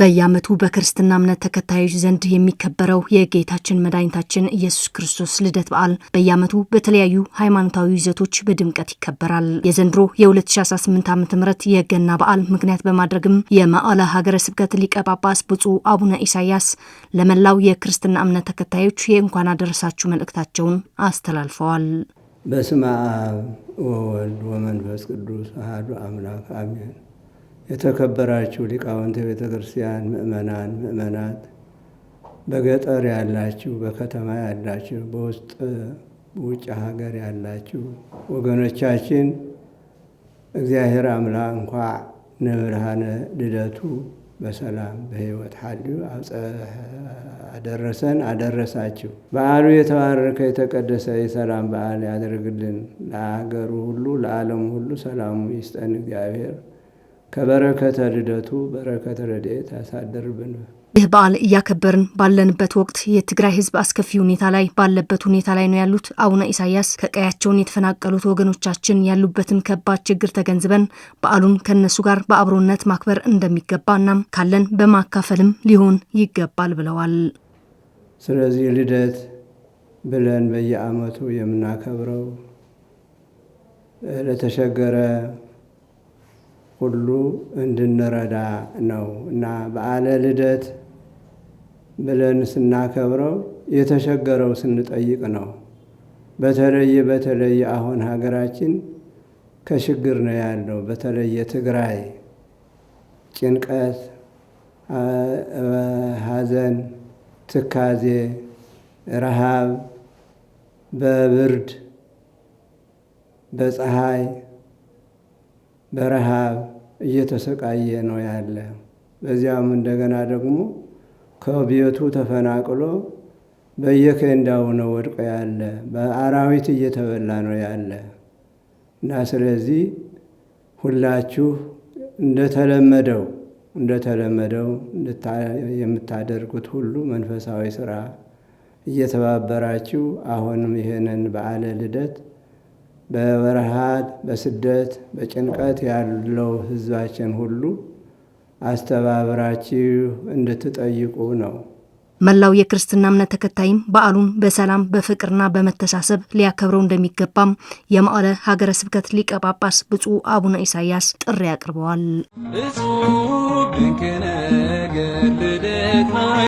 በየዓመቱ በክርስትና እምነት ተከታዮች ዘንድ የሚከበረው የጌታችን መድኃኒታችን ኢየሱስ ክርስቶስ ልደት በዓል በየዓመቱ በተለያዩ ሃይማኖታዊ ይዘቶች በድምቀት ይከበራል። የዘንድሮ የ2018 ዓ.ም የገና በዓል ምክንያት በማድረግም የመቀለ ሀገረ ስብከት ሊቀ ጳጳስ ብፁዕ አቡነ ኢሳያስ ለመላው የክርስትና እምነት ተከታዮች የእንኳን አደረሳችሁ መልእክታቸውን አስተላልፈዋል። በስመ አብ ወወልድ ወመንፈስ ቅዱስ አሐዱ አምላክ አሜን። የተከበራችሁ ሊቃውንተ ቤተ ክርስቲያን ምእመናን፣ ምእመናት፣ በገጠር ያላችሁ፣ በከተማ ያላችሁ፣ በውስጥ ውጭ ሀገር ያላችሁ ወገኖቻችን እግዚአብሔር አምላክ እንኳ ንብርሃነ ልደቱ በሰላም በሕይወት ሐልዩ አደረሰን አደረሳችሁ። በዓሉ የተባረከ የተቀደሰ የሰላም በዓል ያደርግልን። ለሀገሩ ሁሉ ለዓለሙ ሁሉ ሰላሙ ይስጠን እግዚአብሔር። ከበረከተ ልደቱ በረከተ ረድኤት ያሳድርብን። ይህ በዓል እያከበርን ባለንበት ወቅት የትግራይ ሕዝብ አስከፊ ሁኔታ ላይ ባለበት ሁኔታ ላይ ነው ያሉት አቡነ ኢሳያስ ከቀያቸውን የተፈናቀሉት ወገኖቻችን ያሉበትን ከባድ ችግር ተገንዝበን በዓሉን ከነሱ ጋር በአብሮነት ማክበር እንደሚገባና ካለን በማካፈልም ሊሆን ይገባል ብለዋል። ስለዚህ ልደት ብለን በየዓመቱ የምናከብረው ለተቸገረ ሁሉ እንድንረዳ ነው እና በዓለ ልደት ብለን ስናከብረው የተቸገረው ስንጠይቅ ነው። በተለይ አሁን ሀገራችን ከችግር ነው ያለው። በተለይ ትግራይ ጭንቀት፣ ሐዘን፣ ትካዜ፣ ረሃብ፣ በብርድ በፀሐይ በረሃብ እየተሰቃየ ነው ያለ። በዚያም እንደገና ደግሞ ከቤቱ ተፈናቅሎ በየኬንዳው ነው ወድቆ ያለ። በአራዊት እየተበላ ነው ያለ እና ስለዚህ ሁላችሁ እንደተለመደው የምታደርጉት ሁሉ መንፈሳዊ ስራ እየተባበራችሁ አሁንም ይሄንን በዓለ ልደት በበረሃት በስደት በጭንቀት ያለው ሕዝባችን ሁሉ አስተባብራችሁ እንድትጠይቁ ነው። መላው የክርስትና እምነት ተከታይም በዓሉን በሰላም በፍቅርና በመተሳሰብ ሊያከብረው እንደሚገባም የመቀለ ሀገረ ስብከት ሊቀ ጳጳስ ብፁዕ አቡነ ኢሳያስ ጥሪ አቅርበዋል።